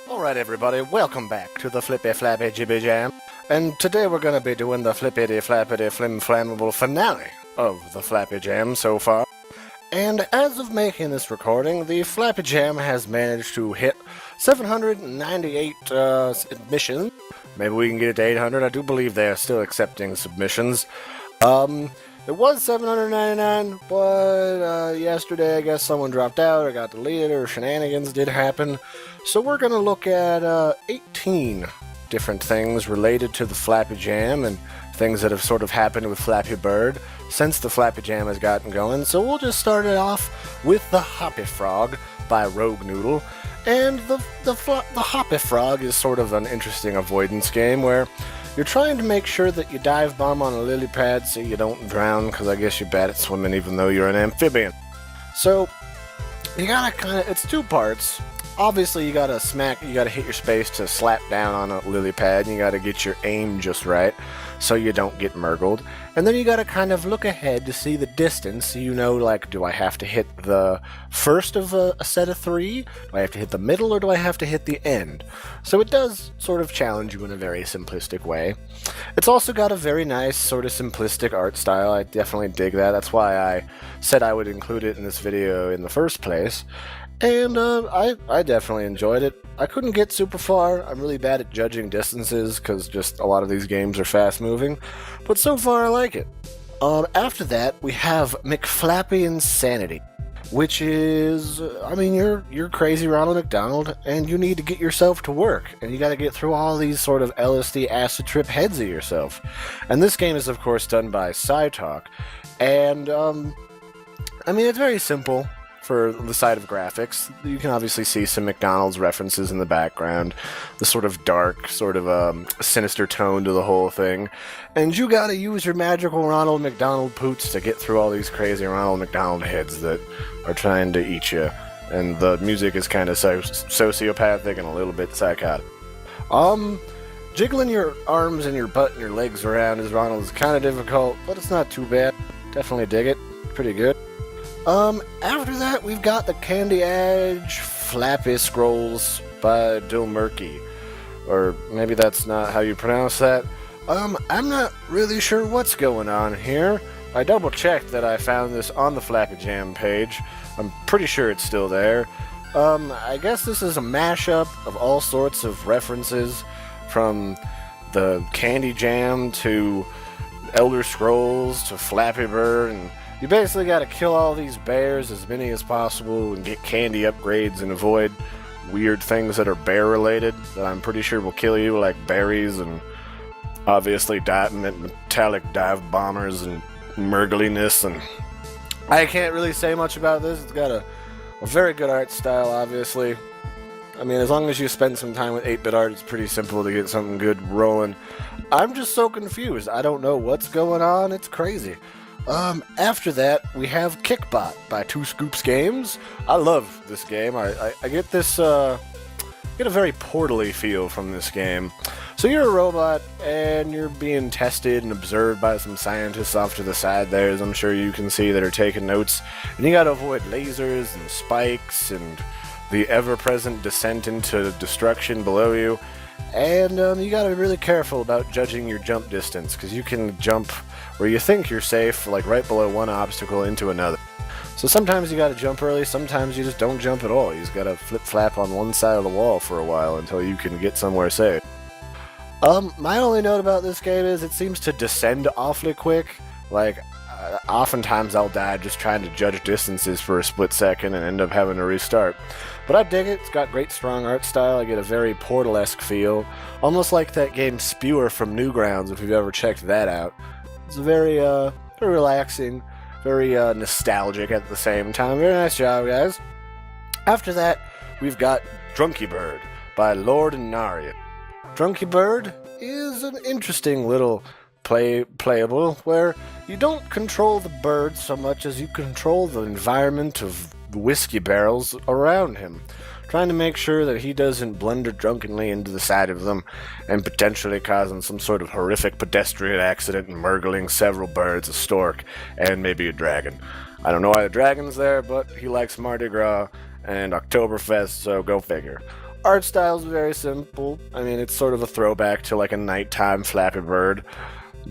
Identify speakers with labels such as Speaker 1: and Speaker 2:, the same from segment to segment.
Speaker 1: Alright everybody, welcome back to the Flippy Flappy Jibby Jam, and today we're gonna be doing the Flippity Flappity Flim Flammable finale of the Flappy Jam so far. And as of making this recording, the Flappy Jam has managed to hit 798 submissions. Maybe we can get it to 800. I do believe they are still accepting submissions. It was 799, but yesterday I guess someone dropped out or got deleted or shenanigans did happen. So we're going to look at 18 different things related to the Flappy Jam and things that have sort of happened with Flappy Bird since the Flappy Jam has gotten going. So we'll just start it off with the Hoppy Frog by Rogue Noodle. And the Hoppy Frog is sort of an interesting avoidance game where you're trying to make sure that you dive bomb on a lily pad so you don't drown, because I guess you're bad at swimming even though you're an amphibian. So you gotta it's two parts. Obviously you gotta hit your space to slap down on a lily pad, and you gotta get your aim just right so you don't get murgled. And then you gotta kind of look ahead to see the distance, so you know, like, do I have to hit the first of a set of three? Do I have to hit the middle, or do I have to hit the end? So it does sort of challenge you in a very simplistic way. It's also got a very nice sort of simplistic art style. I definitely dig that. That's why I said I would include it in this video in the first place. And I definitely enjoyed it. I couldn't get super far. I'm really bad at judging distances because just a lot of these games are fast moving. But so far I like it. After that we have McFlappy Insanity, which is, I mean, you're crazy Ronald McDonald and you need to get yourself to work. And you gotta get through all these sort of LSD acid trip heads of yourself. And this game is of course done by SciTalk. And I mean, it's very simple. For the side of graphics, you can obviously see some McDonald's references in the background, the sort of dark, sort of sinister tone to the whole thing, and you gotta use your magical Ronald McDonald poots to get through all these crazy Ronald McDonald heads that are trying to eat you, and the music is kind of sociopathic and a little bit psychotic. Jiggling your arms and your butt and your legs around as Ronald is kind of difficult, but it's not too bad. Definitely dig it. Pretty good. After that, we've got the Candy Edge Flappy Scrolls by Dilmurky. Or maybe that's not how you pronounce that. I'm not really sure what's going on here. I double checked that I found this on the Flappy Jam page. I'm pretty sure it's still there. I guess this is a mashup of all sorts of references from the Candy Jam to Elder Scrolls to Flappy Bird, and you basically gotta kill all these bears, as many as possible, and get candy upgrades and avoid weird things that are bear related that I'm pretty sure will kill you, like berries and obviously metallic dive bombers and murgliness. And I can't really say much about this. It's got a very good art style, obviously. I mean, as long as you spend some time with 8-bit art, it's pretty simple to get something good rolling. I'm just so confused. I don't know what's going on. It's crazy. After that, we have Kickbot by Two Scoops Games. I love this game. I get this, get a very Portal-y feel from this game. So you're a robot, and you're being tested and observed by some scientists off to the side there, as I'm sure you can see, that are taking notes. And you gotta avoid lasers and spikes and the ever-present descent into destruction below you. And you gotta be really careful about judging your jump distance, because you can jump where you think you're safe, like right below one obstacle into another. So sometimes you gotta jump early, sometimes you just don't jump at all. You just gotta flip-flap on one side of the wall for a while until you can get somewhere safe. My only note about this game is it seems to descend awfully quick. Like, oftentimes I'll die just trying to judge distances for a split second and end up having to restart. But I dig it. It's got great strong art style. I get a very Portal-esque feel. Almost like that game Spewer from Newgrounds, if you've ever checked that out. It's very relaxing, very nostalgic at the same time. Very nice job, guys. After that, we've got Drunky Bird by Lord and Naria. Drunky Bird is an interesting little playable where you don't control the bird so much as you control the environment of whiskey barrels around him, trying to make sure that he doesn't blunder drunkenly into the side of them and potentially causing some sort of horrific pedestrian accident and murgling several birds, a stork, and maybe a dragon. I don't know why the dragon's there, but he likes Mardi Gras and Oktoberfest, so go figure. Art style is very simple. I mean, it's sort of a throwback to like a nighttime Flappy Bird.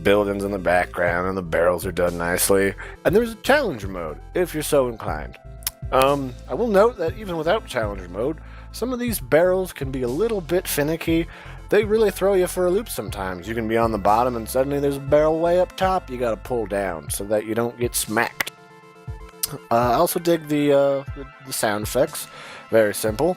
Speaker 1: Buildings in the background and the barrels are done nicely. And there's a challenger mode, if you're so inclined. I will note that even without challenger mode, some of these barrels can be a little bit finicky. They really throw you for a loop sometimes. You can be on the bottom and suddenly there's a barrel way up top you gotta pull down so that you don't get smacked. I also dig the sound effects. Very simple.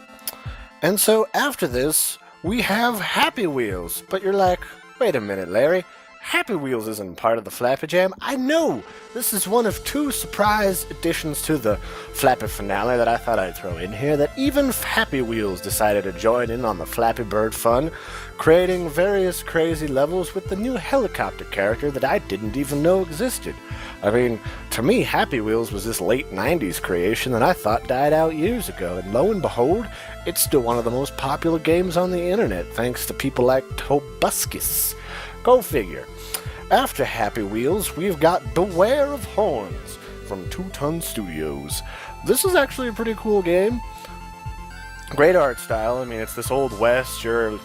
Speaker 1: And so after this, we have Happy Wheels. But you're like, wait a minute, Larry. Happy Wheels isn't part of the Flappy Jam. I know! This is one of 2 surprise additions to the Flappy Finale that I thought I'd throw in here, that even Happy Wheels decided to join in on the Flappy Bird fun, creating various crazy levels with the new helicopter character that I didn't even know existed. I mean, to me, Happy Wheels was this late 90s creation that I thought died out years ago, and lo and behold, it's still one of the most popular games on the internet, thanks to people like Tobuscus. Go figure. After Happy Wheels, we've got Beware of Horns from 2 Ton Studios. This is actually a pretty cool game. Great art style. I mean, it's this old west. I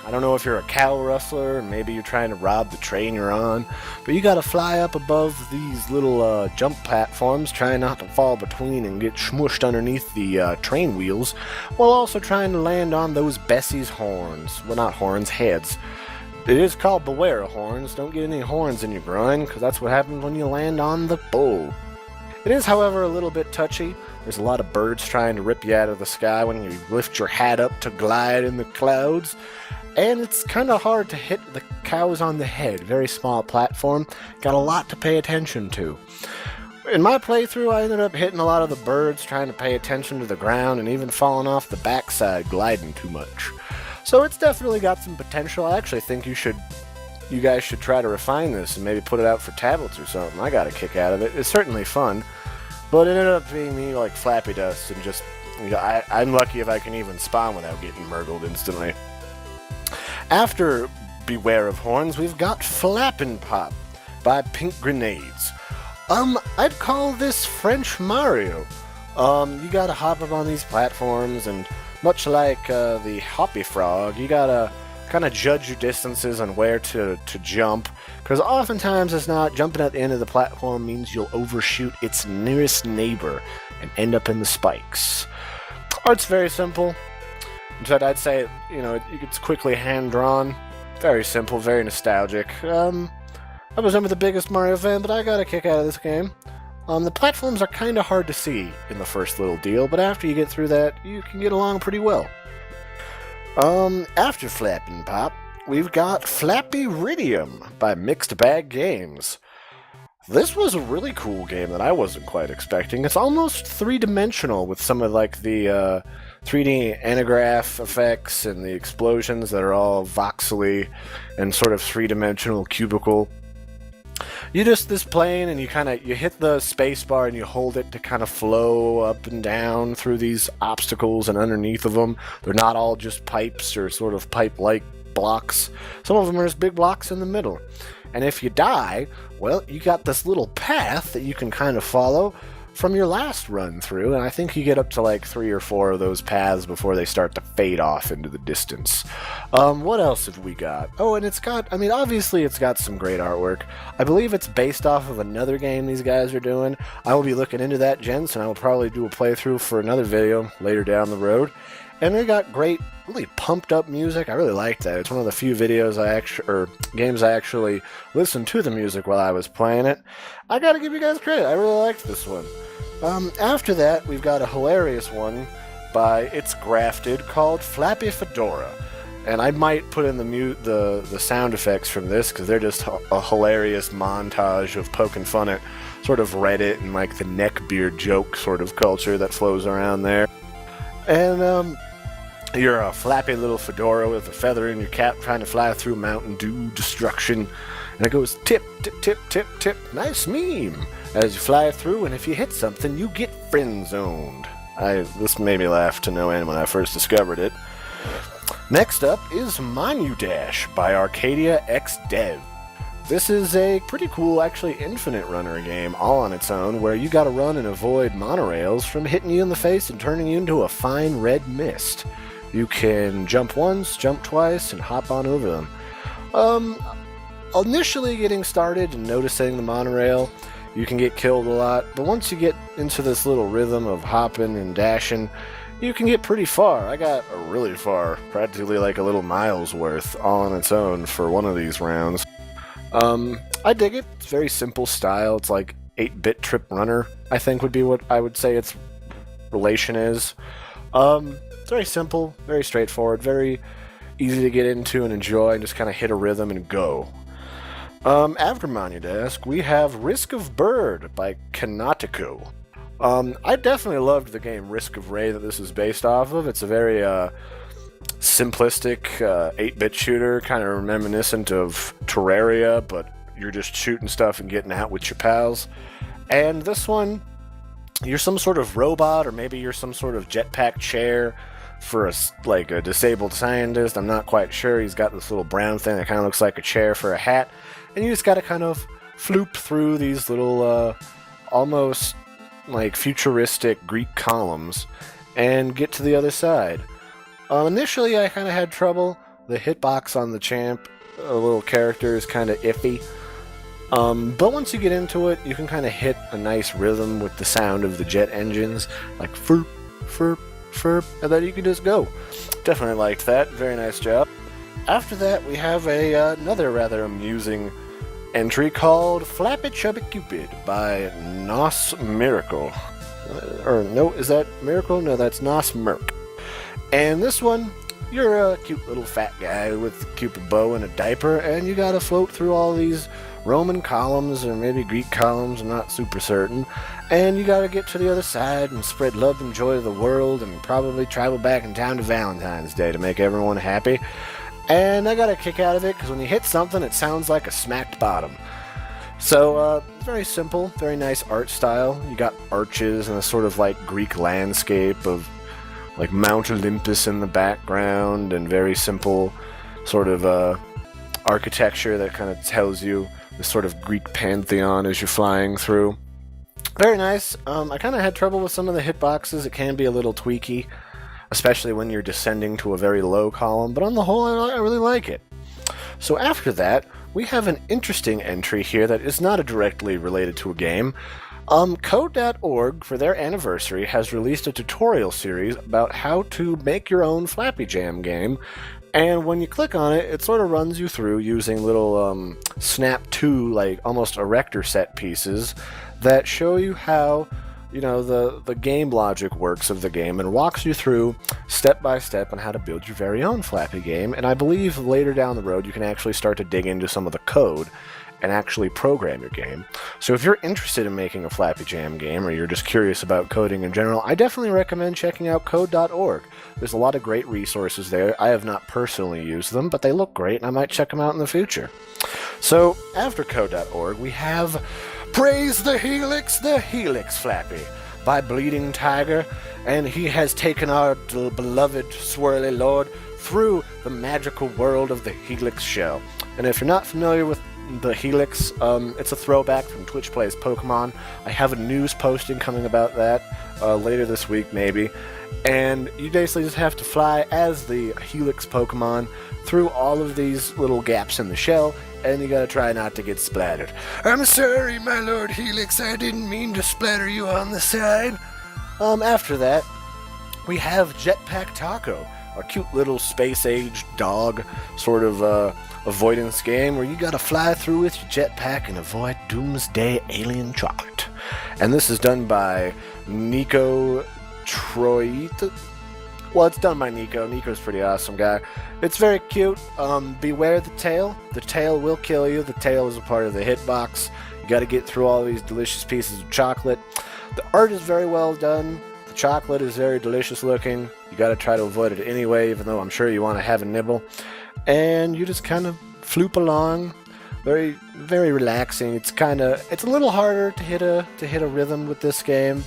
Speaker 1: don't know if you're a cow rustler, and maybe you're trying to rob the train you're on, but you gotta fly up above these little jump platforms, trying not to fall between and get smushed underneath the train wheels, while also trying to land on those Bessie's horns. Well, not horns, heads. It is called Beware of Horns. Don't get any horns in your groin, because that's what happens when you land on the bull. It is, however, a little bit touchy. There's a lot of birds trying to rip you out of the sky when you lift your hat up to glide in the clouds. And it's kind of hard to hit the cows on the head. Very small platform. Got a lot to pay attention to. In my playthrough, I ended up hitting a lot of the birds, trying to pay attention to the ground, and even falling off the backside gliding too much. So it's definitely got some potential. I actually think you guys should try to refine this and maybe put it out for tablets or something. I got a kick out of it. It's certainly fun, but it ended up being me like Flappy Dust, and just, I'm lucky if I can even spawn without getting murgled instantly. After Beware of Horns, we've got Flappin Pop by Pink Grenades. I'd call this French Mario. You gotta hop up on these platforms, and much like the Hoppy Frog, you gotta kind of judge your distances on where to jump, because oftentimes it's not jumping at the end of the platform means you'll overshoot its nearest neighbor and end up in the spikes. Art's very simple. In fact, I'd say, it's quickly hand-drawn. Very simple, very nostalgic. I was never the biggest Mario fan, but I got a kick out of this game. The platforms are kind of hard to see in the first little deal, but after you get through that, you can get along pretty well. After Flappin Pop, we've got Flappyridium by Mixed Bag Games. This was a really cool game that I wasn't quite expecting. It's almost three-dimensional with some of like the 3D anagraph effects and the explosions that are all voxely and sort of three-dimensional cubicle. You just this plane, and you hit the space bar and you hold it to kind of flow up and down through these obstacles and underneath of them. They're not all just pipes or sort of pipe-like blocks. Some of them are just big blocks in the middle. And if you die, well, you got this little path that you can kind of follow from your last run through, and I think you get up to like 3 or 4 of those paths before they start to fade off into the distance. What else have we got? Oh, and it's got, obviously it's got some great artwork. I believe it's based off of another game these guys are doing. I will be looking into that, gents, and I will probably do a playthrough for another video later down the road. And they got great, really pumped up music. I really liked that. It's one of the few videos games I actually listened to the music while I was playing it. I gotta give you guys credit. I really liked this one. After that, we've got a hilarious one by It's Grafted called Flappy Fedora. And I might put in the sound effects from this, because they're just a hilarious montage of poking fun at sort of Reddit and like the neckbeard joke sort of culture that flows around there. And you're a flappy little fedora with a feather in your cap trying to fly through Mountain Dew destruction. And it goes tip, tip, tip, tip, tip. Nice meme. As you fly through, and if you hit something, you get friend-zoned. This made me laugh to no end when I first discovered it. Next up is Monu Dash by Arcadia X Dev. This is a pretty cool, actually infinite runner game all on its own, where you gotta run and avoid monorails from hitting you in the face and turning you into a fine red mist. You can jump once, jump twice, and hop on over them. Initially getting started and noticing the monorail, you can get killed a lot, but once you get into this little rhythm of hopping and dashing, you can get pretty far. I got really far, practically like a little mile's worth all on its own for one of these rounds. I dig it. It's very simple style. It's like 8-bit Trip Runner, I think would be what I would say its relation is. It's very simple, very straightforward, very easy to get into and enjoy, and just kind of hit a rhythm and go. After Monu Dash, we have Risk of Bird by Kanatiko. I definitely loved the game Risk of Ray that this is based off of. It's a very simplistic 8-bit shooter, kind of reminiscent of Terraria, but you're just shooting stuff and getting out with your pals. And this one, you're some sort of robot, or maybe you're some sort of jetpack chair for a disabled scientist. I'm not quite sure. He's got this little brown thing that kind of looks like a chair for a hat, and you just got to kind of floop through these little almost like futuristic Greek columns and get to the other side. Initially I kind of had trouble. The hitbox on the champ little character is kind of iffy, but once you get into it, you can kind of hit a nice rhythm with the sound of the jet engines, like furp, furp, furp, and then you can just go. Definitely liked that. Very nice job. After that, we have another rather amusing entry called Flappy Chubby Cupid by Nos Miracle. Is that Miracle? No, that's Nos Merc. And this one, you're a cute little fat guy with a Cupid bow and a diaper, and you gotta float through all these Roman columns, or maybe Greek columns, I'm not super certain, and you gotta get to the other side and spread love and joy to the world, and probably travel back in time to Valentine's Day to make everyone happy. And I got a kick out of it, because when you hit something, it sounds like a smacked bottom. So, very simple, very nice art style. You got arches and a sort of like Greek landscape of like Mount Olympus in the background, and very simple sort of architecture that kind of tells you the sort of Greek pantheon as you're flying through. Very nice. I kind of had trouble with some of the hitboxes. It can be a little tweaky, especially when you're descending to a very low column, but on the whole, I really like it. So after that, we have an interesting entry here that is not directly related to a game. Codeorg, for their anniversary, has released a tutorial series about how to make your own Flappy Jam game, and when you click on it, it sort of runs you through using little Snap 2, like almost erector set pieces that show you how the game logic works of the game, and walks you through step by step on how to build your very own Flappy game. And I believe later down the road you can actually start to dig into some of the code and actually program your game. So if you're interested in making a Flappy Jam game, or you're just curious about coding in general, I definitely recommend checking out code.org. There's a lot of great resources there. I have not personally used them, but they look great, and I might check them out in the future. So after code.org, we have Praise the Helix Flappy by Bleeding Tiger, and he has taken our beloved Swirly Lord through the magical world of the Helix shell. And if you're not familiar with the Helix, it's a throwback from Twitch Plays Pokemon. I have a news posting coming about that later this week, maybe. And you basically just have to fly as the Helix Pokemon through all of these little gaps in the shell, and you gotta try not to get splattered. I'm sorry, my Lord Helix, I didn't mean to splatter you on the side. After that, we have Jetpack Taco, a cute little space-age dog sort of avoidance game where you gotta fly through with your jetpack and avoid doomsday alien chocolate. And this is done by Nico Troit. Well, it's done by Nico. Nico's a pretty awesome guy. It's very cute. Beware the tail. The tail will kill you. The tail is a part of the hitbox. You gotta get through all these delicious pieces of chocolate. The art is very well done. The chocolate is very delicious looking. You gotta try to avoid it anyway, even though I'm sure you want to have a nibble. And you just kind of floop along. Very, very relaxing. It's a little harder to hit a rhythm with this game.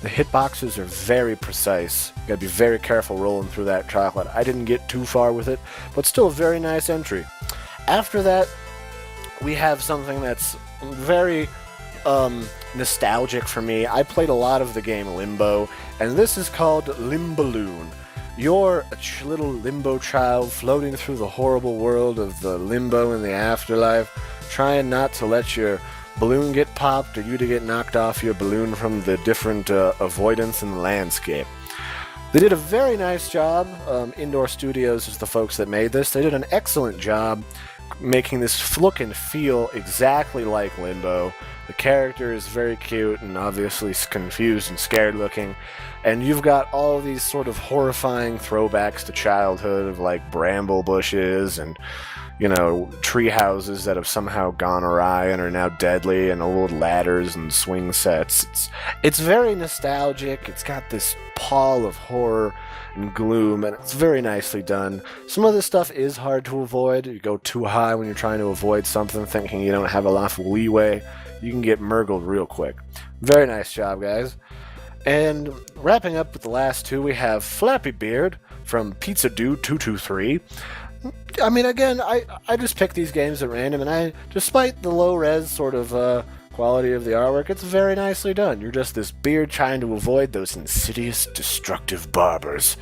Speaker 1: The hitboxes are very precise. You gotta be very careful rolling through that chocolate. I didn't get too far with it, but still a very nice entry. After that, we have something that's very nostalgic for me. I played a lot of the game Limbo, and this is called Limballoon. You're a little limbo child floating through the horrible world of the limbo in the afterlife, trying not to let your balloon get popped or you to get knocked off your balloon from the different avoidance in the landscape. They did a very nice job. Indoor Studios is the folks that made this. They did an excellent job making this look and feel exactly like Limbo. The character is very cute and obviously confused and scared looking. And you've got all these sort of horrifying throwbacks to childhood of like bramble bushes and, you know, tree houses that have somehow gone awry and are now deadly, and old ladders and swing sets. It's very nostalgic. It's got this pall of horror and gloom, and it's very nicely done. Some of this stuff is hard to avoid. You go too high when you're trying to avoid something, thinking you don't have a lot of leeway. You can get murgled real quick. Very nice job, guys. And wrapping up with the last two, we have Flappy Beard from Pizza Dude 223. I mean, again, I just pick these games at random, and despite the low-res sort of quality of the artwork, it's very nicely done. You're just this beard trying to avoid those insidious, destructive barbers.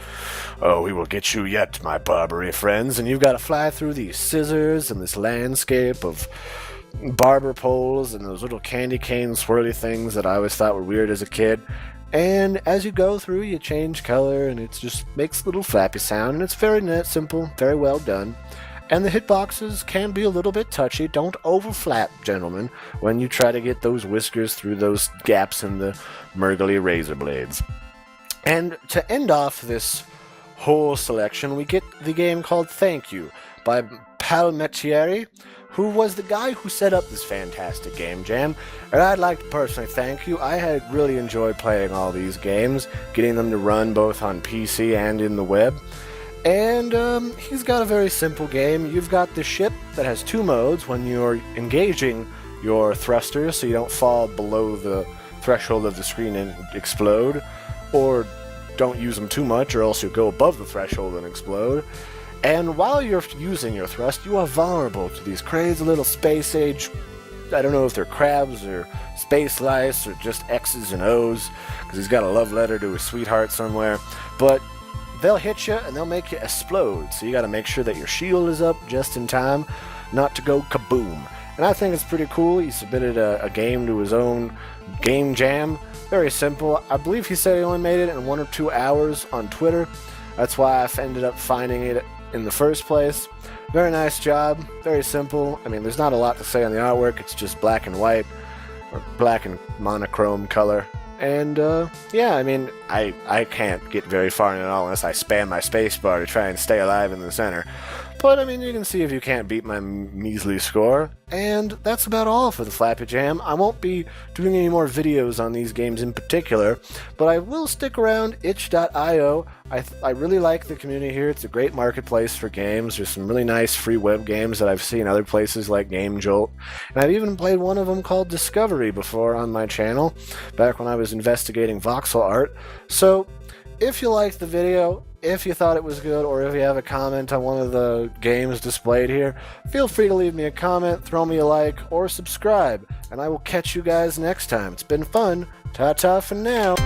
Speaker 1: Oh, we will get you yet, my barbery friends, and you've got to fly through these scissors and this landscape of barber poles and those little candy cane swirly things that I always thought were weird as a kid. And as you go through, you change color, and it just makes a little flappy sound, and it's very simple, very well done. And the hitboxes can be a little bit touchy. Don't overflap, gentlemen, when you try to get those whiskers through those gaps in the murgly razor blades. And to end off this whole selection, we get the game called Thank You by Palmetieri, who was the guy who set up this fantastic game jam, and I'd like to personally thank you. I had really enjoyed playing all these games, getting them to run both on PC and in the web, and he's got a very simple game. You've got the ship that has two modes when you're engaging your thrusters so you don't fall below the threshold of the screen and explode, or don't use them too much or else you'll go above the threshold and explode. And while you're using your thrust, you are vulnerable to these crazy little space-age, I don't know if they're crabs or space lice or just X's and O's, because he's got a love letter to his sweetheart somewhere. But they'll hit you and they'll make you explode, so you got to make sure that your shield is up just in time not to go kaboom. And I think it's pretty cool. He submitted a game to his own game jam. Very simple. I believe he said he only made it in 1 or 2 hours on Twitter. That's why I ended up finding it in the first place. Very nice job, very simple. I mean, there's not a lot to say on the artwork. It's just black and white, or black and monochrome color. And yeah, I mean, I can't get very far in it all unless I spam my spacebar to try and stay alive in the center. But I mean, you can see if you can't beat my measly score. And that's about all for the Flappy Jam. I won't be doing any more videos on these games in particular, but I will stick around itch.io. I really like the community here. It's a great marketplace for games. There's some really nice free web games that I've seen other places like Game Jolt. And I've even played one of them called Discovery before on my channel, back when I was investigating voxel art. So if you liked the video, if you thought it was good, or if you have a comment on one of the games displayed here, feel free to leave me a comment, throw me a like, or subscribe, and I will catch you guys next time. It's been fun. Ta-ta for now.